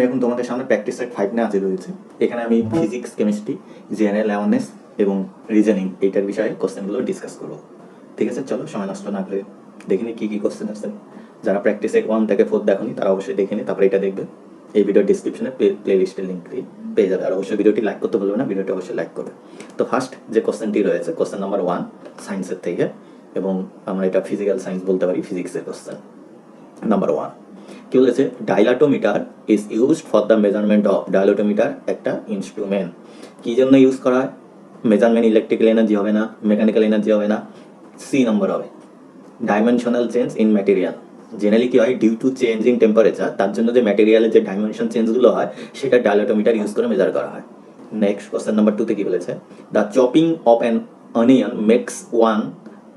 এখন তোমাদের সামনে প্র্যাকটিস সেট 5 নিয়ে হাজির হয়েছি। এখানে আমি ফিজিক্স, কেমিস্ট্রি, জেনারেল অ্যাওয়ারনেস এবং রিজনিং এইটার বিষয়ে কোশ্চেনগুলো ডিসকাস করবো। ঠিক আছে, চলো সময় নষ্ট না করে দেখে নিই কী কী কোশ্চেন আছে। যারা প্র্যাকটিস সেট 1 থেকে 4 দেখনি তারা অবশ্যই দেখে নিই, তারপরে এটা দেখবে। এই ভিডিওর ডিসক্রিপশনে প্লে লিস্টের লিঙ্ক পেয়ে যাবে। আর অবশ্যই ভিডিওটি লাইক করতে বলবে না, ভিডিওটি অবশ্যই লাইক করবে। তো ফার্স্ট যে কোশ্চেনটি রয়েছে, কোশ্চেন নাম্বার 1 সায়েন্সের থেকে, এবং আমরা এটা ফিজিক্যাল সায়েন্স বলতে পারি, ফিজিক্সের কোশ্চেন নাম্বার 1 কি বলেছে, dilatometer is used for the measurement of. Dilatometer একটা ইনস্ট্রুমেন্ট, কী জন্য ইউজ করা হয়? মেজারমেন্ট ইলেকট্রিক্যাল এনার্জি হবে না, মেকানিক্যাল এনার্জি হবে না, সি নম্বর হবে dimensional change in material. Generally কি হয়, due to change in temperature, তার জন্য যে ম্যাটেরিয়ালের যে ডাইমেনশন চেঞ্জগুলো হয় সেটা ডাইলাটোমিটার ইউজ করে মেজার করা হয়। নেক্সট কোশ্চেন নাম্বার 2 তে কি বলেছে, the chopping of an onion makes one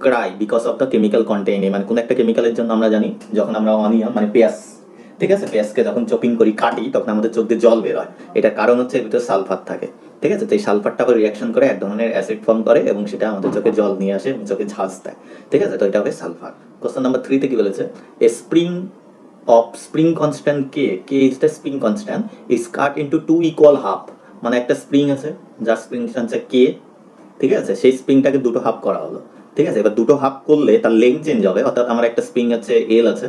cry because of the chemical containing. মানে কোন একটা কেমিক্যালের জন্য আমরা জানি, যখন আমরা অনিয়ন মানে পেঁয়াজ, ঠিক আছে, পেঁয়াজকে যখন চপিং করি, কাটি, তখন আমাদের চোখ দিয়ে জল বের হয়। এটার কারণ হচ্ছে এর ভিতরে সালফার থাকে, ঠিক আছে। তো এই সালফারটা আবার রিয়াকশন করে এক ধরনের অ্যাসিড ফর্ম করে এবং সেটা আমাদের চোখে জল নিয়ে আসে এবং চোখে ঝাঁজ দেয়, ঠিক আছে। তো এটা হবে সালফার। কোশ্চেন নাম্বার 3 তে কি বলেছে, a spring of spring constant k is the spring constant is cut into two equal half. মানে একটা স্প্রিং আছে যার স্প্রিং কনস্ট্যান্ট কে, ঠিক আছে, সেই স্প্রিংটাকে দুটো হাফ করা হলো, ঠিক আছে। এবার দুটো হাফ করলে তার লেন্থ চেঞ্জ হবে, অর্থাৎ আমার একটা স্প্রিং আছে এল আছে,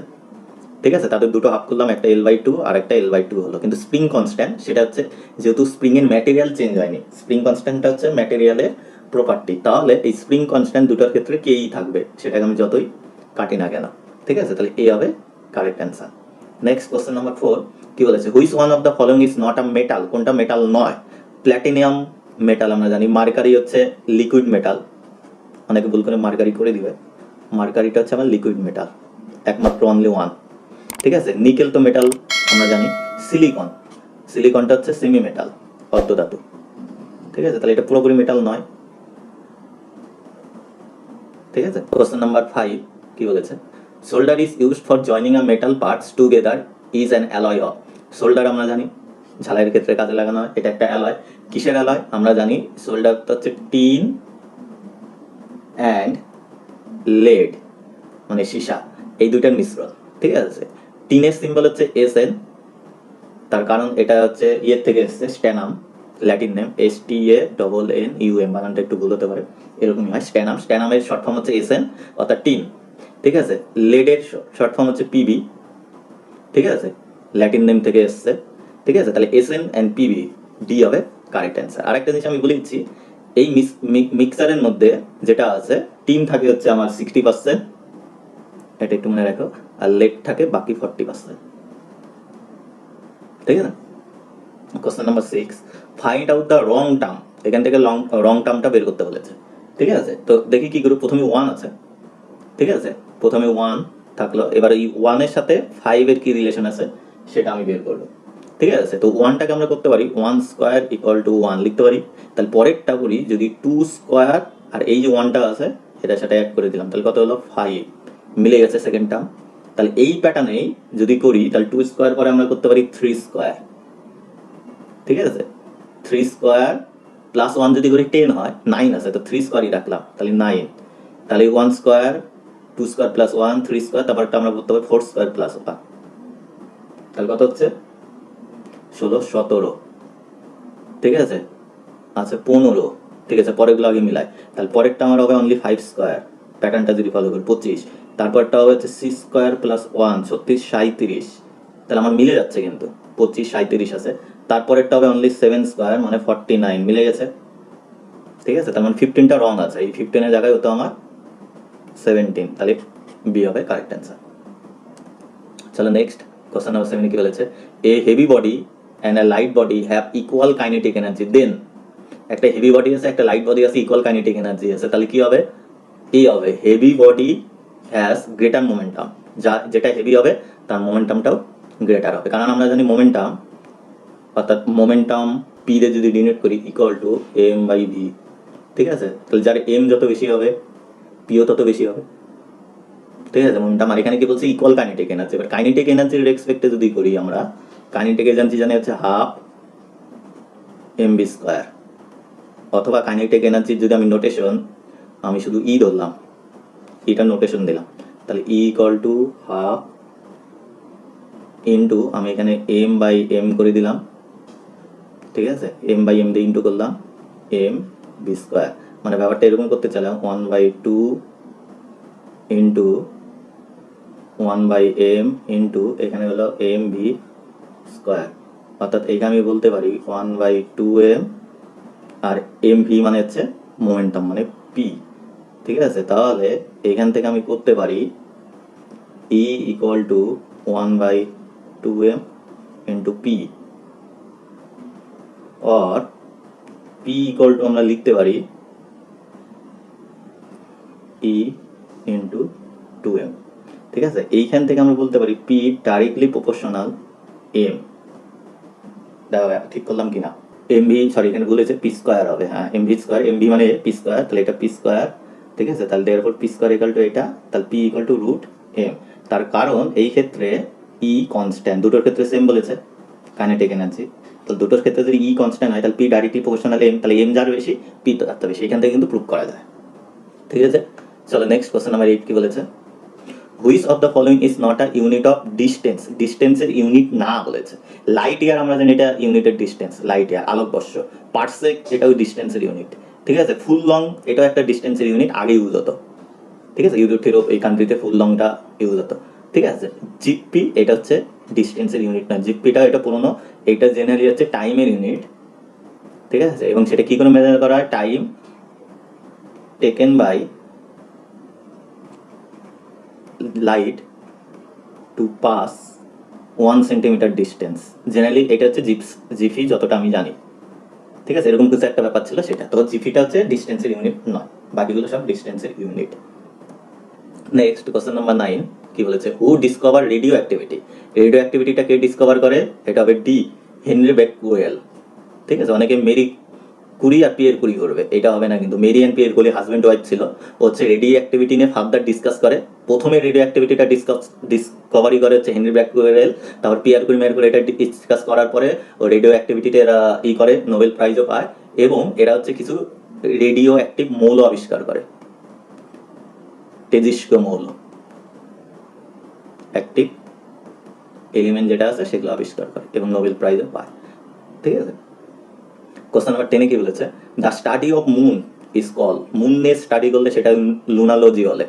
ঠিক আছে, তাদের দুটো হাফ করলাম, একটা L/2 আর একটা L/2 হলো। কিন্তু স্প্রিং কনস্ট্যান্ট সেটা হচ্ছে, যেহেতু স্প্রিং এর ম্যাটেরিয়াল চেঞ্জ হয়নি, স্প্রিং কনস্ট্যান্টটা হচ্ছে ম্যাটেরিয়ালের প্রপার্টি, তাহলে এই স্প্রিং কনস্ট্যান্ট দুটোর ক্ষেত্রে কেই থাকবে, সেটাকে আমি যতই কাটি না কেন, ঠিক আছে। তাহলে এ হবে correct answer. Next question number 4 কি বলেছে, which one of the following is not a metal. কোনটা মেটাল নয়? প্ল্যাটিনাম মেটাল আমরা জানি, মার্কারি হচ্ছে লিকুইড মেটাল, অনেকে ভুল করে মার্কারি করে দিবে, মার্কারিটা হচ্ছে আমার লিকুইড মেটাল, একমাত্র অনলি ওয়ান, ঠিক আছে। নিকেল তো মেটাল আমরা জানি। সিলিকন, সিলিকনটা হচ্ছে সেমি মেটাল, অর্ধধাতু, ঠিক আছে। তাহলে এটা পুরোপুরি মেটাল নয়, ঠিক আছে। কোশ্চেন নাম্বার 5 কি বলেছে, solder is used for joining a metal parts together is an alloy of. Solder আমরা জানি ঝালাইয়ের ক্ষেত্রে কাজে লাগানো হয়, এটা একটা অ্যালয়। কিসের অ্যালয়? আমরা জানি সোল্ডারটা হচ্ছে টিন অ্যান্ড লেড, মানে সীসা, এই দুইটার মিশ্রণ, ঠিক আছে। টিনের সিম্বল হচ্ছে SN, তার কারণ এটা হচ্ছে ইয়ের থেকে এসছে, স্ট্যানাম, ল্যাটিন নেম STANNUM, বানানটা একটু ভুল হতে পারে, এরকমই হয় স্ট্যানাম। স্ট্যানামের শর্ট ফর্ম হচ্ছে SN, অর্থাৎ টিন, ঠিক আছে। লেডের শর্ট ফর্ম হচ্ছে PB, ঠিক আছে, ল্যাটিন নেম থেকে এসছে, ঠিক আছে। তাহলে SN অ্যান্ড PB, ডি হবে কারেক্ট অ্যান্সার। আরেকটা জিনিস আমি বলে দিচ্ছি, এই মিক্সারের মধ্যে যেটা আছে, টিন থাকে হচ্ছে আমার 60%, এটা একটু মনে রাখো, আর লেড থাকে বাকি 40%, ঠিক আছে। Question number 6, find out the wrong term. এখান থেকে রং টার্মটা বের করতে বলেছে, ঠিক আছে। তো দেখি কি করে, প্রথমে 1 আছে, ঠিক আছে, প্রথমে 1 থাকলো, এবার এই 1 এর সাথে 5 এর কি রিলেশন আছে সেটা আমি বের করবো, ঠিক আছে। তো 1টাকে আমরা করতে পারি 1 স্কোয়ার ইকুয়াল টু 1 লিখতে পারি। তাহলে পরেরটা করি, যদি 2 স্কোয়ার আর এই যে 1টা আছে এটার সাথে অ্যাড করে দিলাম, তাহলে কত হলো 5, মিলে গেছে সেকেন্ড টার্ম। তাহলে এই প্যাটার্নেই যদি করি, তাহলে 2 স্কোয়ার পরে আমরা করতে পারি 3 স্কোয়ার, ঠিক আছে। 3 স্কোয়ার প্লাস 1 যদি করি 10 হয়, 9 আছে, তো 3 স্কোয়ারই রাখলাম, তাহলে 9। তাহলে 1 স্কোয়ার, 2 স্কোয়ার প্লাস 1, 3 স্কোয়ার, তারপরটা আমরা করতে পারি 4 স্কোয়ার প্লাস 1, তাহলে কত হচ্ছে 16, 17, ঠিক আছে, আচ্ছা 15, ঠিক আছে। পরেরগুলো আগে মিলাই, তাহলে পরেরটা আমার হবে অনলি 5 স্কোয়ার, প্যাটার্নটা যদি ফলো করি 25, তারপরটা হবে হচ্ছে 6 স্কোয়ার প্লাস 1, 36, 37, তাহলে আমার মিলে যাচ্ছে কিন্তু 25, 37 আছে। তারপরেরটা হবে অনলি 7 স্কোয়ার, মানে 49, মিলে গেছে, ঠিক আছে। তার মানে 15টা রং আছে, এই 15 এর জায়গায় হতো আমার 17, তাহলে বি হবে কারেক্ট অ্যান্সার। চলো নেক্সট কোশ্চেন নাম্বার 7 কি বলেছে, a heavy body and a light body have equal kinetic energy, then একটা হেভি বডি আছে, একটা লাইট বডি আছে, ইকুয়াল কাইনেটিক এনার্জি আছে, তাহলে কি হবে? কি হবে, heavy body has greater momentum, যেটা হেভি হবে তার মোমেন্টামটাও গ্রেটার হবে, কারণ আমরা জানি মোমেন্টাম, অর্থাৎ মোমেন্টাম পি রে যদি ডিনোট করি ইকুয়াল টু m/v, ঠিক আছে। তাহলে যার এম যত বেশি হবে পিও তত বেশি হবে, ঠিক আছে। মোমেন্টাম, আর এখানে কি বলছে, ইকুয়াল কাইনেটিক এনার্জি। এবার কাইনেটিক এনার্জির রেসপেক্টে যদি করি আমরা, কাইনেটিক এনার্জি জানি হচ্ছে হাফ mv স্কোয়ার, অথবা কাইনেটিক এনার্জির যদি আমি নোটেশন, আমি শুধু ই ধরলাম, এটা নোটেশন দিলাম, তাহলে E equal to half into আমি এখানে এম বাই এম করে দিলাম, ঠিক আছে, এম বাই এম দিয়ে ইন্টু করলাম এম বি স্কোয়ার। মানে ব্যাপারটা এরকম করতে চাইলাম 1/2 ইন্টু 1/m ইন্টু এখানে হলো এম ভি স্কোয়ার, অর্থাৎ এখানে আমি বলতে পারি 1/2m, আর এম ভি মানে হচ্ছে মোমেন্টাম মানে পি, ঠিক আছে। তাহলে এখান থেকে আমি করতে পারি E equal to 1/2m into P, और পি ইকুয়াল টু আমরা লিখতে পারি ই ইন্টু 2m, ঠিক আছে। এইখান থেকে আমরা বলতে পারি পি ডাইরেক্টলি প্রপোর্শনাল এম, ঠিক করলাম কিনা, এম ভি সরি এখানে বলেছে পি স্কোয়ার হবে, হ্যাঁ M V square, M V মানে পি স্কোয়ার, তাহলে এটা পি স্কোয়ার, ঠিক আছে। তাহলে therefore P square equal to এটা, তাহলে P equal to root M. তার কারণ এই ক্ষেত্রে ই কনস্ট্যান্ট, দুটোর ক্ষেত্রে সেম বলেছে কাইনেটিক এনার্জি, তাহলে দুটোর ক্ষেত্রে যদি ই কনস্ট্যান্ট হয় তাহলে পি ডাইরেক্টলি প্রপোর্শনাল এম, তাহলে এম যার বেশি পি তার বেশি, এখান থেকে কিন্তু প্রুভ করা যায়, ঠিক আছে। চলো নেক্সট কোশ্চেন নাম্বার 8 কি বলেছে, which of the following is not a unit of distance, ডিস্টেন্সের ইউনিট না বলেছে। লাইট ইয়ার আমরা জানি এটা ইউনিটের ডিস্টেন্স, লাইট ইয়ার আলোকবর্ষ, পারসেক এটাও ডিস্টেন্সের ইউনিট, ঠিক আছে। ফুল লং এটাও একটা ডিস্টেন্সের ইউনিট, আগে ইউজ হতো, ঠিক আছে, ইউরোপ থিরোপ এই কান্ট্রিতে ফুল লংটা ইউজ হতো, ঠিক আছে। জিপি এটা হচ্ছে ডিস্টেন্সের ইউনিট না, জিপিটা এটা পুরোনো, এটা জেনারেলি হচ্ছে টাইমের ইউনিট, ঠিক আছে। এবং সেটা কি করে মেজার করা হয়, time taken by light to pass 1 centimetre distance, generally এটা হচ্ছে জিপি যতটা আমি জানি, ঠিক আছে। এরকম কিছু একটা ব্যাপার ছিল সেটা, তো জিপিটা হচ্ছে ডিস্টেন্সের ইউনিট নয়, বাকিগুলো সব ডিস্টেন্সের ইউনিট। নেক্সট কোশ্চেন নাম্বার 9 কি বলেছে, হু ডিসকভার রেডিও অ্যাক্টিভিটি, রেডিও অ্যাক্টিভিটিটা কে ডিসকভার করে, এটা হবে ডি হেনরি বেকওয়েল, ঠিক আছে। অনেকে মেরি কুরি আর পিয়ের কুরি করবে, এটা হবে না কিন্তু, Marie and Pierre Curie husband wife ছিল, হচ্ছে রেডিও অ্যাক্টিভিটি নিয়ে ফার্দার ডিসকাস করে। প্রথমে রেডিও অ্যাক্টিভিটিটা ডিসকভারি করে হচ্ছে হেনরি বেকওয়েল, তারপর পিয়ার কুরি মেয়ের কুরি এটা ডিসকাস করার পরে ও রেডিও অ্যাক্টিভিটিতে এরা করে নোবেল প্রাইজও পায়, এবং এরা হচ্ছে কিছু রেডিও অ্যাক্টিভ মৌল আবিষ্কার করে, তেজস্ক্রিয় মৌল, অ্যাক্টিভ এলিমেন্ট যেটা আছে সেগুলো আবিষ্কার করে এবং নোবেল প্রাইজও পায়, ঠিক আছে। কোশ্চেন নাম্বার 10 কি বলেছে, the study of moon is call, মুনের স্টাডি করলে সেটা লুনালজি বলে,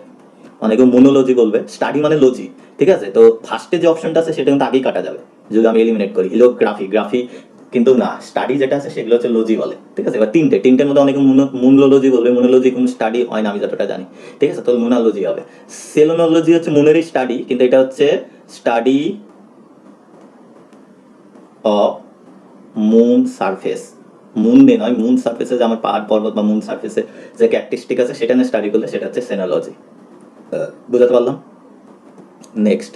অনেকে মুনোলজি বলবে, স্টাডি মানে লজি, ঠিক আছে। তো ফার্স্টে যে অপশনটা আছে সেটা কিন্তু আগেই কাটা যাবে যদি আমি এলিমিনেট করি, হিলোগ্রাফি গ্রাফি কিন্তু না, স্টাডি যেটা আছে সেগুলো হচ্ছে লজি বলে, ঠিক আছে। এবার তিনটের মধ্যে অনেকে মুনোলজি বলবে, মুনোলজি কোনো স্টাডি হয় না আমি যতটা জানি, ঠিক আছে, তো লুনালজি হবে। সেলোনোলজি হচ্ছে মুনেরই স্টাডি, কিন্তু এটা হচ্ছে study of moon surface, moon নে নয়, মুন সারফেসে যে আমার পাহাড় পর্বত বা মুন সারফেসে যে ক্যারেক্টারিস্টিক আছে সেটা নিয়ে স্টাডি করলে সেটা হচ্ছে সেনোলজি, বুঝতে পারলাম। নেক্সট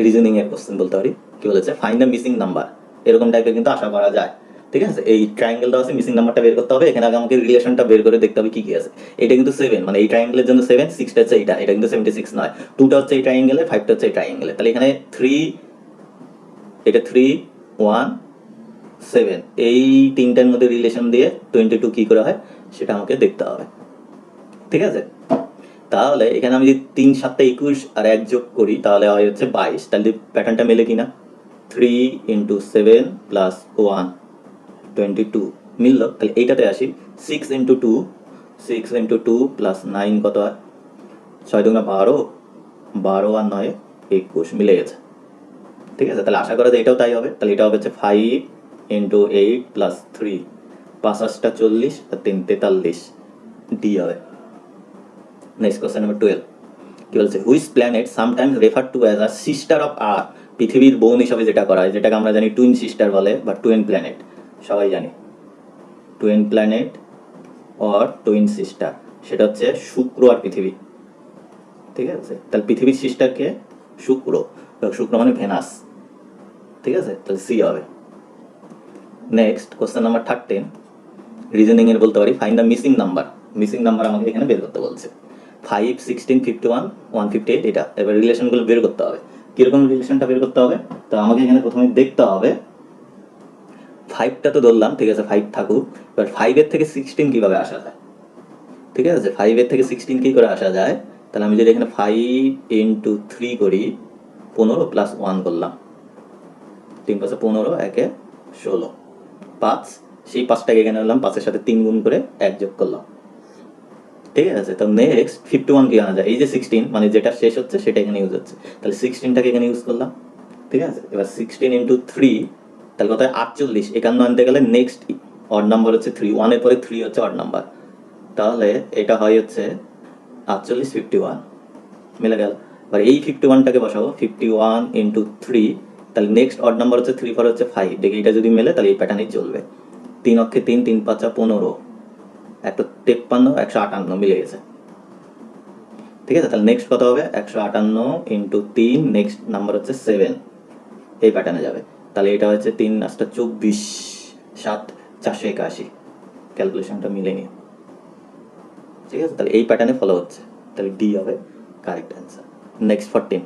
রিজনিং এর কোশ্চেন বলতে পারি, কি বলেছে, ফাইন্ড দ্য মিসিং নাম্বার, এরকম টাইপের কিন্তু আশা করা যায়, ঠিক আছে। এই ট্রায়াঙ্গেলটা আছে, মিসিং নাম্বারটা বের করতে হবে, এখানে আগে আমাকে রিলেশনটা বের করে দেখতে হবে কি কি আছে। এটা কিন্তু 7, মানে এই ট্রায়াঙ্গেলের জন্য 7, 6টা হচ্ছে এটা কিন্তু 76 নয়, 2টা হচ্ছে এই ট্রায়াঙ্গেলে, 5টা হচ্ছে এই ট্রায়াঙ্গেলে, তাহলে এখানে 3, এটা 3 1 7, এই তিনটার মধ্যে রিলেশন দিয়ে 22 কি করে হয় সেটা আমাকে দেখতে হবে, ঠিক আছে। তাহলে এখানে আমি যদি 3 7 21 আর 1 যোগ করি তাহলে হয় হচ্ছে 22, তাহলে প্যাটার্নটা মেলে কিনা, 3 × 7 + 1 22 মিললো। তাহলে এইটাতে আসি, 6 × 2 + 9 কত হয়, 6 দুগুণা 12, 12 আর 9 21 মিলে গেছে, ঠিক আছে। তাহলে আশা করা যায় এটাও তাই হবে, তাহলে এটা হবে হচ্ছে 5 × 8 + 3, 5 8টা 40 আর 3 43, ডি হবে। নেক্সট কোশ্চেন নাম্বার 12 কি বলছে, which planet sometimes refer to as a sister of earth, পৃথিবীর বোন হিসাবে যেটা করা হয়, যেটাকে আমরা জানি টুইন সিস্টার বলে বা টুইন প্ল্যানেট, সবাই জানি twin planet or twin sister, সেটা হচ্ছে শুক্র আর পৃথিবী, ঠিক আছে। তাহলে পৃথিবীর সিস্টারকে শুক্র, শুক্র মানে ভেনাস, ঠিক আছে, তাহলে সি হবে। নেক্সট কোশ্চেন নাম্বার 13 রিজনিং এর বলতে পারি, find the missing number, missing number আমাকে এখানে বের করতে বলছে, 5 16 51 158, এটা এবার রিলেশনগুলো বের করতে হবে। কিরকম রিলেশনটা বের করতে হবে, তো আমাকে এখানে প্রথমে দেখতে হবে 5টা তো ধরলাম, ঠিক আছে, 5 থাকুক, এবার 5 এর থেকে 16 কিভাবে আসা যায়, ঠিক আছে, 5 এর থেকে 16 কি করে আসা যায়, তাহলে আমি যদি এখানে 5 × 3 করি, 15 + 1 করলাম, 3 5 15, 1 16, 5, সেই 5টাকে এখানে আনলাম, 5-এর সাথে 3 গুণ করে 1 যোগ করলাম। ঠিক আছে, তো নেক্সট 51 কি আনা যায়, এই যে 16 মানে যেটা শেষ হচ্ছে সেটা এখানে ইউজ হচ্ছে, তাহলে 16টাকে এখানে ইউজ করলাম। ঠিক আছে, এবার 16 ইন্টু 3, তাহলে কত হয় 48। 51 আনতে গেলে নেক্সট অড নাম্বার হচ্ছে 3, 1 এর পরে 3 হচ্ছে অড নাম্বার, তাহলে এটা হয় হচ্ছে 48, 51 মিলে গেল। এবার এই 51টাকে বসাবো, 51 ইন্টু 3, তাহলে নেক্সট অড নাম্বার হচ্ছে 3 4 হচ্ছে 5, দেখি এটা যদি মেলে তাহলে এই প্যাটার্নই চলবে। 3 অক্ষে 3, 3 5 15, 153, 158 মিলে গেছে। ঠিক আছে, তাহলে নেক্সট কত হবে, 158 ইন্টু 3, নেক্সট নাম্বার হচ্ছে 7, এই প্যাটার্নে যাবে। তাহলে এটা হচ্ছে 3 8 24, 7 481, ক্যালকুলেশনটা মিলে নিয়ে। ঠিক আছে, তাহলে এই প্যাটার্নে ফলো হচ্ছে, তাহলে ডি হবে correct answer. Next 14,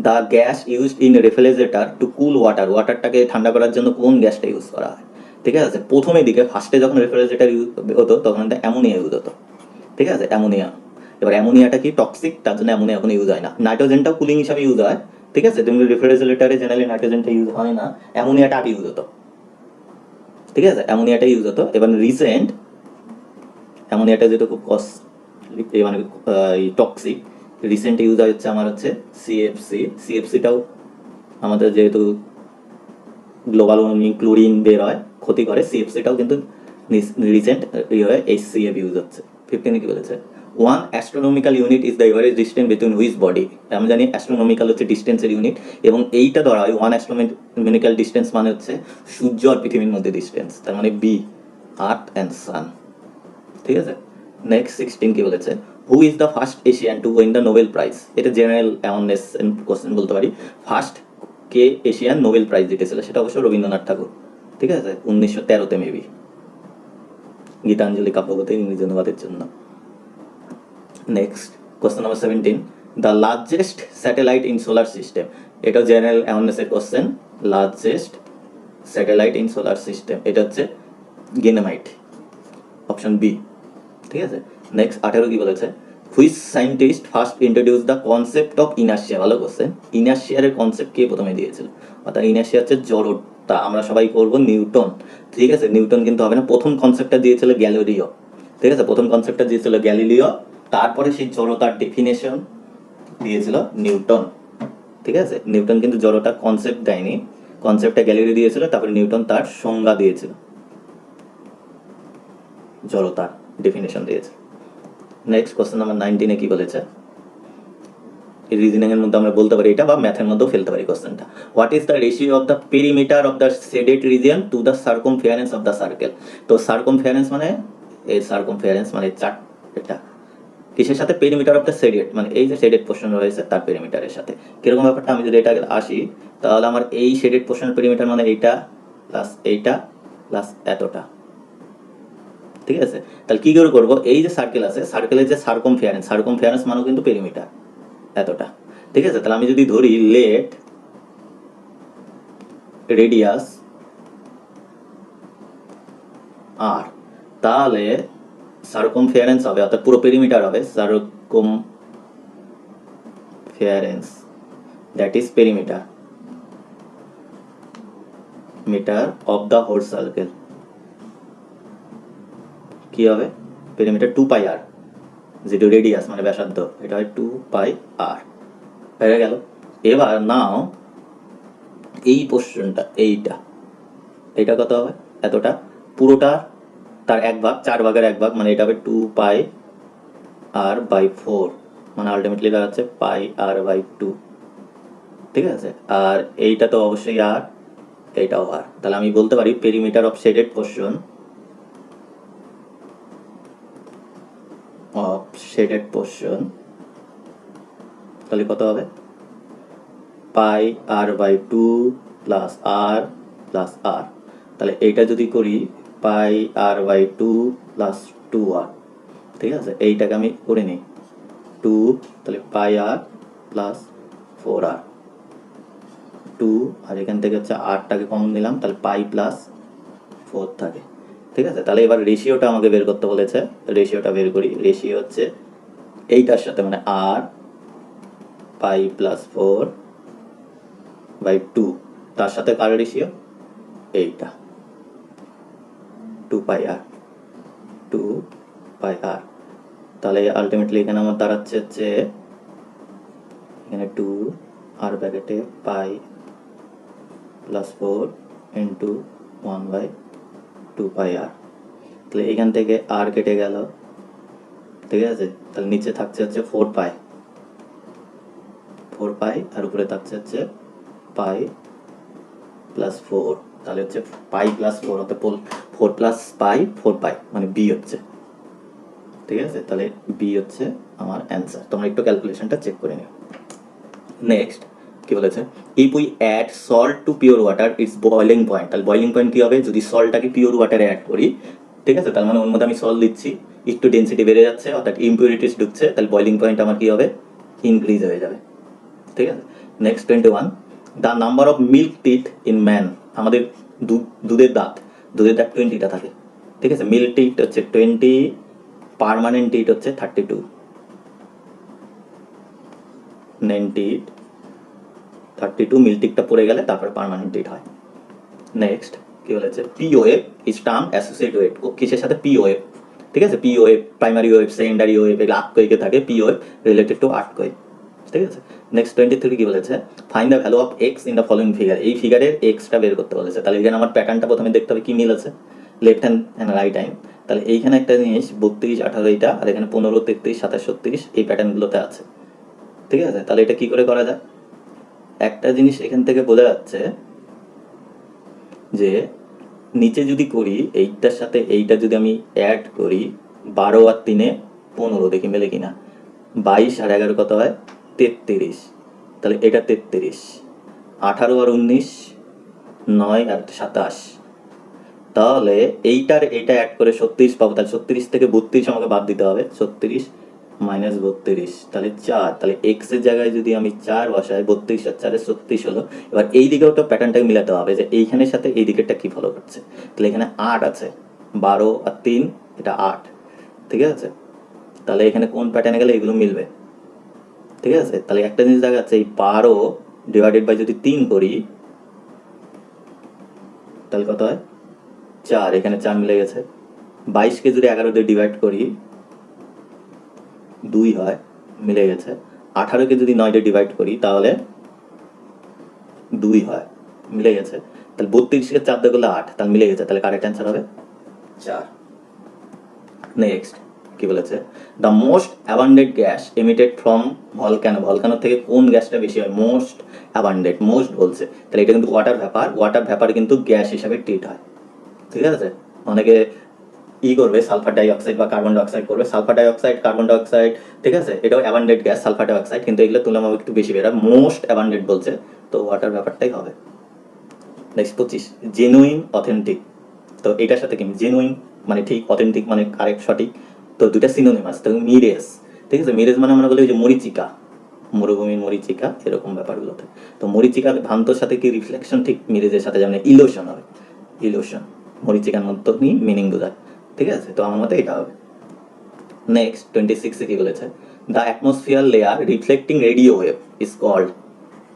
the gas used in refrigerator to cool water, ওয়াটারটাকে ঠান্ডা করার জন্য কোন গ্যাসটা ইউজ করা হয়। ঠিক আছে, প্রথমের দিকে ফার্স্টে যখন রেফ্রিজারেটর ইউজ হতো তখন এটা অ্যামোনিয়া ইউজ হতো। ঠিক আছে, অ্যামোনিয়া। এবার অ্যামোনিয়াটা কি টক্সিক, তার জন্য অ্যামোনিয়া এখন ইউজ হয় না। নাইট্রোজেনটাও কুলিং হিসাবে ইউজ হয়। ঠিক আছে, তুমি রেফ্রিজারেটরে জেনারেলি নাইট্রোজেনটা ইউজ হয় না, অ্যামোনিয়াটা আগে ইউজ হতো। ঠিক আছে, অ্যামোনিয়াটা ইউজ হতো। এবার রিসেন্ট অ্যামোনিয়াটা যেহেতু খুব কস্টলি মানে টক্সিক, রিসেন্ট ইউজ হচ্ছে আমার হচ্ছে সিএফসি। সিএফসিটাও আমাদের যেহেতু গ্লোবাল ওয়ার্মিং ক্লোরিন বের হয়, ক্ষতি করে, সিএফসিটাও কিন্তু রিসেন্ট এইচসিএফ ইউজ হচ্ছে। 15 কি বলেছে, 1 astronomical unit is the average distance between which body. আমি জানি অ্যাস্ট্রোনমিক্যাল হচ্ছে ডিস্টেন্সের ইউনিট, এবং এইটা ধরা হয় 1 অ্যাস্ট্রোনমিক্যাল ডিস্টেন্স মানে হচ্ছে সূর্য আর পৃথিবীর মধ্যে ডিস্টেন্স, তার মানে বি, আর্থ অ্যান্ড সান। ঠিক আছে, নেক্সট 16 কি বলেছে, who is the first Asian to win the Nobel prize. এটা জেনারেল অ্যাওয়ারনেস কোশ্চেন বলতে পারি। ফার্স্ট কে এশিয়ান নোবেল প্রাইজ জিতেছিল, সেটা অবশ্য রবীন্দ্রনাথ ঠাকুর। ঠিক আছে, 1913-তে মেবি, গীতাঞ্জলি কাব্যগ্রন্থের ইংরেজি অনুবাদের জন্য। Next question number 17, the largest satellite in solar system. এটা জেনারেল অ্যাওয়ারনেসের question. Largest satellite in solar system, এটা হচ্ছে গেনেমাইট, অপশন বি। ঠিক আছে, নেক্সট 18 কি বলেছে, which scientist first introduce the concept of inertia. ভালো কোশ্চেন, ইনার্শিয়ার কনসেপ্ট কে প্রথমে দিয়েছিল, অর্থাৎ ইনার্শিয়া হচ্ছে জড়তা, আমরা সবাই করব নিউটন। ঠিক আছে, নিউটন কিন্তু হবে না, প্রথম কনসেপ্টটা দিয়েছিল গ্যালিলিও। ঠিক আছে, প্রথম কনসেপ্টটা দিয়েছিল গ্যালিলিও, তারপরে সেই জড়তার ডেফিনেশন দিয়েছিল নিউটন। ঠিক আছে, নিউটন কিন্তু জড়তার কনসেপ্ট দেয়নি, কনসেপ্টটা গ্যালিলিও দিয়েছিল, তারপরে নিউটন তার সংজ্ঞা দিয়েছিল, জড়তার ডেফিনেশন দিয়েছে। নেক্সট কোশ্চেন নাম্বার 19 কি বলেছে, রিজনিং এর মধ্যে আমরা বলতে পারি এটা, বা ম্যাথের মধ্যেও ফেলতে পারি কোশ্চেনটা। What is the ratio of the perimeter of the shaded region to the circumference of the circle. তো সার্কমফারেন্স মানে এই সার্কমফারেন্স মানে এটা কিসের সাথে, পেরিমিটার অফ দ্য শেডেড মানে এই যে শেডেড পোর্শন রয়েছে তার পেরিমিটারের সাথে। কিরকম ব্যাপারটা, আমি যদি এটা আসি তাহলে আমার এই শেডেড পোর্শনের পেরিমিটার মানে এইটা প্লাস এইটা প্লাস এতটা। ঠিক আছে, তাহলে কি করে করবো, এই যে সার্কেল আছে, সার্কেলের যে সার্কমফারেন্স, সার্কমফারেন্স মানেও কিন্তু পেরিমিটার এতটা। ঠিক আছে, তাহলে আমি যদি ধরি লেট রেডিয়াস আর, তাহলে সার্কমফারেন্স হবে, অর্থাৎ পুরো পেরিমিটার হবে circumference, that is perimeter meter of the whole circle. কি হবে, পেরিমিটার 2 পাই আর, যেটা রেডিয়াস মানে ব্যাসার্ধ, এটা হয় 2 পাই আর, হয়ে গেল। এবার নাও এই পোর্শনটা, এইটা কত হবে, এতটা, পুরোটা তার 1 ভাগ, 4 ভাগের 1 ভাগ, মানে এটা হবে 2 পাই আর বাই 4, মানে আলটিমেটলি দাঁড়াচ্ছে পাই আর বাই 2। ঠিক আছে, আর এইটা তো অবশ্যই আর, এইটাও আর, তাহলে আমি বলতে পারি পেরিমিটার অফ শেডেড পোর্শন তাহলে কত হবে, পাই আর বাই 2 প্লাস আর প্লাস আর। তাহলে এইটা যদি করি পাই আর বাই 2 প্লাস 2 আর। ঠিক আছে, এইটাকে আমি করে নিই 2, তাহলে পাই আর প্লাস 4 আর, 2 আর এখান থেকে হচ্ছে আরটাকে কমন নিলাম, তাহলে পাই প্লাস 4 থাকে। ঠিক আছে, তাহলে এবার রেশিওটা আমাকে বের করতে বলেছে, রেশিওটা বের করি। রেশিও হচ্ছে এইটার সাথে মানে আর পাই প্লাস 4 বাই 2, তার সাথে কার রেশিও এইটা 2 পাই আর 2 পাই আর। তাহলে আলটিমেটলি এখানে আমার দাঁড়াচ্ছে হচ্ছে এখানে 2 আর ব্র্যাকেটে পাই প্লাস 4 ইন্টু 1/2 পাই আর। তাহলে এখান থেকে আর কেটে গেল, ঠিক আছে। তাহলে নিচে থাকছে হচ্ছে 4 পাই আর উপরে থাকছে হচ্ছে পাই প্লাস 4। তাহলে হচ্ছে পাই প্লাস 4 অর্থাৎ 4 প্লাস পাই 4 পাই মানে বি হচ্ছে, ঠিক আছে। তাহলে বি হচ্ছে আমার অ্যান্সার। তোমরা একটু ক্যালকুলেশনটা চেক করে নিও। নেক্সট কি বলেছে, if we add salt to pure water its boiling point. তাহলে বয়লিং পয়েন্ট কি হবে, যদি সল্টটাকে পিওর ওয়াটারে অ্যাড করি, ঠিক আছে, তার মানে ওর মধ্যে আমি সল্ট দিচ্ছি, একটু ডেন্সিটি বেড়ে যাচ্ছে অর্থাৎ ইম্পিউরিটিস ঢুকছে, তাহলে বয়লিং পয়েন্ট আমার কি হবে, ইনক্রিজ হয়ে যাবে, ঠিক আছে। Next 21, the number of milk teeth in man. আমাদের দুধের দাঁত 20টা থাকে, ঠিক আছে। মিল্ক টিথ হচ্ছে 20, পার্মানেন্ট টিথ হচ্ছে 32, 32 মিল্ক টিথটা পড়ে গেলে তারপরে পার্মানেন্ট টিথ হয়। নেক্সট কি বলেছে, P wave is term associate wave. কিসের সাথে, পি ওয়েভ, ঠিক আছে। P wave, primary wave, secondary wave, এগুলো আর্ককোয়েকে থাকে, পি ওয়েভ রিলেটেড টু আর্ককোয়েক, ঠিক আছে। নেক্সট 23 কি বলেছে, find the value of x in the following figure. এই ফিগারের এক্সটা বের করতে বলেছে। তাহলে এখানে আমার প্যাটার্নটা প্রথমে দেখতে হবে কি মিল আছে, left hand and right hand. তাহলে এইখানে একটা জিনিস 32, 18 এইটা, আর এখানে 15, 33, 27, 36 এই প্যাটার্নগুলোতে আছে, ঠিক আছে। তাহলে এটা কি করে করা যায়, একটা জিনিস এখান থেকে বোঝা যাচ্ছে যে নিচে যদি করি এইটার সাথে এইটা যদি আমি অ্যাড করি, 12 আর 3 15, দেখি মেলে কিনা। 22 আর 11 কত হয়, 33। তাহলে এটা 33, 18 আর 19, 9 আর 27। তাহলে এইটার এটা অ্যাড করে 36 পাবো। তাহলে 36 থেকে 32 আমাকে বাদ দিতে হবে, 36 মাইনাস 32, তাহলে 4। তাহলে এক্স এর জায়গায় যদি আমি 4 বসাই, 32 আর 4 36 হলো। এবার এই দিকেও তো প্যাটার্নটাকে মিলাতে হবে যে এইখানের সাথে এই দিকেরটা কি ফলো করছে। তাহলে এখানে 8 আছে, 12 আর 3 এটা 8, ঠিক আছে। তাহলে এখানে কোন প্যাটার্নে গেলে এগুলো মিলবে, ঠিক আছে। তাহলে একটা জিনিস দেখা যাচ্ছে, এই 12 ডিভাইডেড বাই যদি 3 করি তাহলে কত হয়, 4, এখানে 4 মিলে গেছে। 22কে যদি 11 দিয়ে ডিভাইড করি 2 হয়, মিলে গেছে। 18কে যদি 9 দিয়ে ডিভাইড করি তাহলে 2 হয়, মিলে গেছে। তাহলে 32কে 4 দিয়ে করলে 8, তাহলে মিলে গেছে। তাহলে কারেক্ট অ্যান্সার হবে 4। নেক্সট কি বলেছে, the most abundant gas emitted from volcano. Volcano থেকে কোন গ্যাসটা বেশি হয়, মোস্ট অ্যাবান্ডেন্ট, মোস্ট বলছে। তাহলে এটা কিন্তু ওয়াটার ভ্যাপার, ওয়াটার ভ্যাপার কিন্তু গ্যাস হিসাবে ট্রিট হয়, ঠিক আছে। অনেকে করবে সালফার ডাইঅক্সাইড বা কার্বন ডাইঅক্সাইড করবে, সালফার ডাইঅক্সাইড, কার্বন ডাইঅক্সাইড, ঠিক আছে, এটাও অ্যাবান্ডেন্ট গ্যাস সালফার ডাইঅক্সাইড, কিন্তু এগুলো তুলনামূলক একটু বেশি বেরোয়, মোস্ট অ্যাবান্ডেন্ট বলছে, তো ওয়াটার ব্যাপারটাই হবে। Next 25, genuine authentic. তো এটার সাথে কি, জেনুইন মানে ঠিক, অথেন্টিক মানে কারেক্ট সঠিক, তো দুটা সিনোনিম আছে। তো মিরেজ, ঠিক আছে, মিরেজ মানে আমরা বলি যে মরিচিকা, মরুভূমির মরিচিকা, এরকম ব্যাপারগুলোতে। তো মরিচিকার ভ্রান্তর সাথে কি রিফ্লেকশন, ঠিক মিরেজের সাথে যেমন ইলোশন হবে, ইলোশন মরিচিকার মতো মিনিং বোঝায়, ঠিক আছে। তো আমার মতে এটা হবে। নেক্সট 26 কি বলেছে, the atmosphere layer reflecting radio wave is called.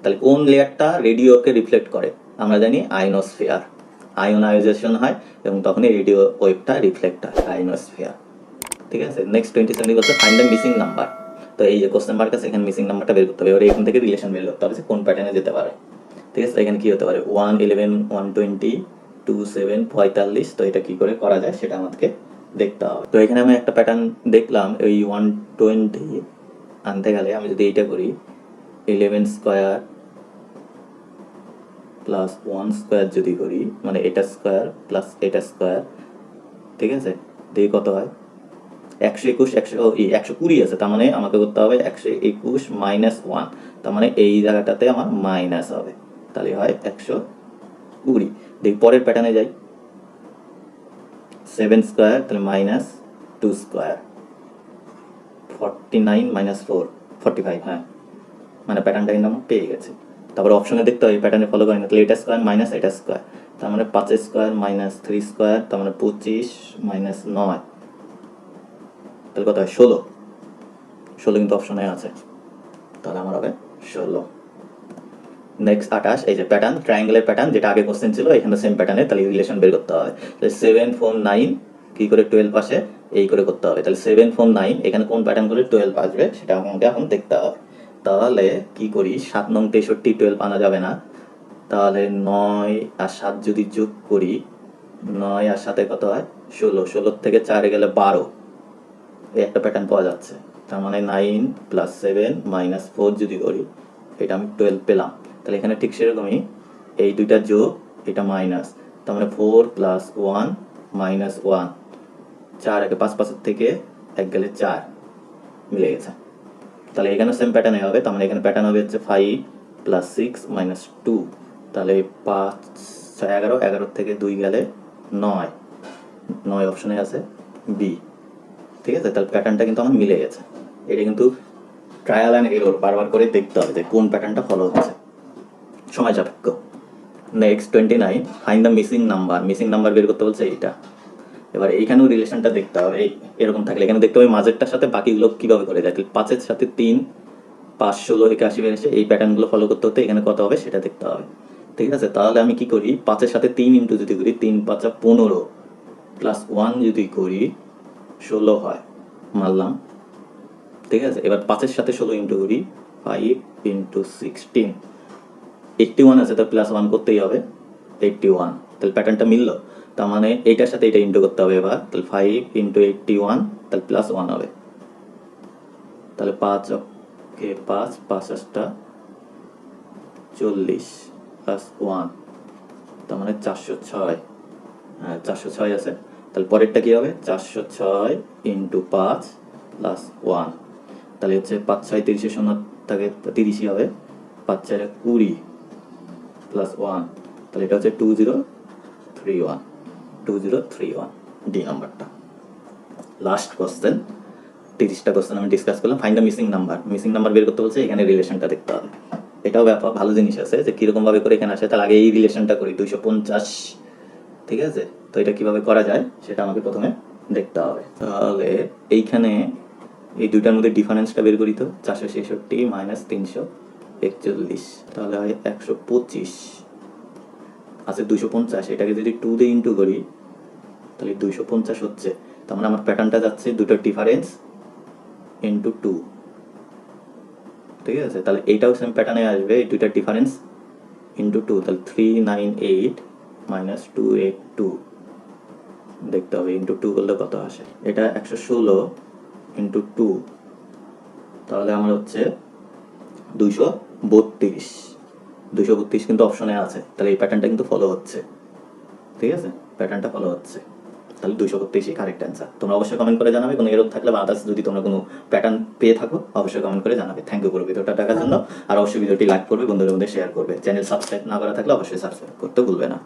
তাহলে কোন লেয়ারটা রেডিওকে রিফ্লেক্ট করে, আমরা জানি আয়নোস্ফিয়ার, আয়োনাইজেশন হয় এবং তখনই রেডিও ওয়েভটা রিফ্লেক্ট হয়, আয়নোস্ফিয়ার, ঠিক আছে। নেক্সট 27 বলছে ফাইন্ড দ্য মিসিং নাম্বার। তো এই যে কোশ্চেন মার্ক আছে, এখানে মিসিং নাম্বারটা বের করতে হবে। এবার এখান থেকে রিলেশন বের করতে হবে যে কোন প্যাটার্নে যেতে পারে, ঠিক আছে। এখানে কি হতে পারে, 111, 120, 27, 45। তো এটা কি করে করা যায় সেটা আমাদেরকে দেখতে হবে। তো এখানে আমি একটা প্যাটার্ন দেখলাম, ওই 120 আনতে গেলে আমি যদি এইটা করি 11 স্কোয়ার প্লাস 1 স্কোয়ার যদি করি, মানে এটা স্কোয়ার প্লাস এটা স্কোয়ার, ঠিক আছে, দেখি কত হয়। 121, 120 আছে, তার মানে আমাকে করতে হবে 121 মাইনাস 1, তার মানে এই জায়গাটাতে আমার মাইনাস হবে, তাহলে হয় 120। দেখি পরের প্যাটার্নে যাই, 7 স্কোয়ার, তাহলে মাইনাস 2 স্কোয়ার, 49 মাইনাস 4, 45, হ্যাঁ, মানে প্যাটার্নটা কিন্তু আমরা পেয়ে গেছি। তারপর অপশনে দেখতে হবে প্যাটার্নে ফলো করি না, তাহলে এটা স্কোয়ার মাইনাস এটা স্কোয়ার, তার মানে 5 স্কোয়ার মাইনাস 3 স্কোয়ার, তার মানে 25 মাইনাস 9, তাহলে কত হয়, 16। 16 কিন্তু অপশনে আছে, তাহলে আমার হবে 16। নেক্সট 28, এই যে প্যাটার্ন, ট্রায়াঙ্গেলের প্যাটার্ন যেটা আগে কোশ্চেন ছিল, এখানে সেম প্যাটার্নে, তাহলে রিলেশন বের করতে হবে। তাহলে 7 4 9 কি করে 12 আসে এই করে করতে হবে। তাহলে 7 4 9 এখানে কোন প্যাটার্ন করে 12 আসবে সেটা আমাকে এখন দেখতে হবে। তাহলে কি করি, 7 নং 63 12 আনা যাবে না, তাহলে 9 আর 7 যদি যোগ করি, 9 আর 7 কত হয় 16, 16 থেকে 4 গেলে 12, এই একটা প্যাটার্ন পাওয়া যাচ্ছে। তার মানে 9 প্লাস 7 মাইনাস 4 যদি করি, এটা আমি 12 পেলাম। তাহলে এখানে ঠিক সেরকমই এই দুইটা যোগ, এটা মাইনাস, তার মানে 4 প্লাস 1 মাইনাস 1, 4 একে 5, 5 থেকে 1 গেলে 4, মিলে গেছে। তাহলে এখানে সেম প্যাটার্নে হবে, তার মানে এখানে প্যাটার্ন হবে হচ্ছে 5 প্লাস 6 মাইনাস 2, তাহলে 5 6 11, 11 থেকে 2 গেলে 9, 9 অপশনে আছে বি। ঠিক আছে, তাহলে প্যাটার্নটা কিন্তু আমার মিলে গেছে। এটা কিন্তু ট্রায়াল অ্যান্ড এরর বারবার করে দেখতে হবে যে কোন প্যাটার্নটা ফলো হচ্ছে, সময় সাপেক্ষ। Next 29, find the missing number. Missing number বের করতে বলছে এইটা। এবার এইখানেও রিলেশনটা দেখতে হবে, এরকম থাকলে এখানে দেখতে হবে মাঝেরটার সাথে বাকিগুলো কীভাবে করে যায়। 5-এর সাথে 3, 5 16 81 বেড়েছে, এই প্যাটার্নগুলো ফলো করতে হতে এখানে কত হবে সেটা দেখতে হবে। ঠিক আছে, তাহলে আমি কি করি, 5-এর সাথে 3 ইন্টু যদি করি, 3 5 15 প্লাস 1 যদি করি 16 হয়, মারলাম। ঠিক আছে, এবার 5-এর সাথে 16 ইন্টু করি, 5 ইন্টু 16, 81 আছে, তার প্লাস 1 করতেই হবে, 81। তাহলে প্যাটার্নটা মিললো, তার মানে এইটার সাথে এটা ইন্টু করতে হবে এবার, তাহলে 5 ইন্টু 81, তাহলে প্লাস 1 হবে। তাহলে 5 ওকে 5 5 40 প্লাস 1, তার মানে 406। হ্যাঁ 406 আছে। তাহলে পরেরটা কি হবে, 406 ইন্টু 5 প্লাস 1, তাহলে হচ্ছে 5 6 30 শূন্য থাকে 30ই হবে, 5 4 20 প্লাস 1, তাহলে এটা হচ্ছে 2031, 2031 ডি নাম্বারটা। লাস্ট কোশ্চেন, 30টা কোশ্চেন আমি ডিসকাস করলাম। Find the missing number. Missing number বের করতে বলছে, এখানে রিলেশনটা দেখতে হবে। এটাও ব্যাপার ভালো জিনিস আছে যে কীরকম ভাবে করে এখানে আসে। তাহলে আগে এই রিলেশনটা করি, 250। ঠিক আছে, তো এটা কিভাবে করা যায় সেটা আমাকে প্রথমে দেখতে হবে। তাহলে এইখানে এই দুইটার মধ্যে ডিফারেন্সটা বের করি তো, 466 মাইনাস 341, তাহলে হয় 125 আছে 250, এটাকে যদি 2 দিয়ে ইন্টু করি তাহলে 250 হচ্ছে। তার মানে আমার প্যাটার্নটা যাচ্ছে দুটোর ডিফারেন্স ইন্টু 2। ঠিক আছে, তাহলে এইটাও সেম প্যাটার্নে আসবে, এই দুইটার ডিফারেন্স ইন্টু 2, তাহলে 398 মাইনাস 282 দেখতে হবে, ইন্টু 2 করলে কত আসে। এটা 116 ইন্টু 2, তাহলে আমার হচ্ছে 232। 232 কিন্তু অপশনে আছে, তাহলে এই প্যাটার্নটা কিন্তু ফলো হচ্ছে। ঠিক আছে, প্যাটার্নটা ফলো হচ্ছে, তাহলে 232 কারেক্ট অ্যান্সার। তোমরা অবশ্যই কমেন্ট করে জানাবে, কোনো এরর থাকলে বা আদার্স যদি তোমরা কোনো প্যাটার্ন পেয়ে থাকো অবশ্যই কমেন্ট করে জানাবে। থ্যাংক ইউ পুরো ভিডিওটা দেখার জন্য। আর অবশ্যই ভিডিওটি লাইক করবে, বন্ধুদের মধ্যে শেয়ার করবে। চ্যানেল সাবস্ক্রাইব না করা থাকলে অবশ্যই সাবস্ক্রাইব করতে ভুলবে না।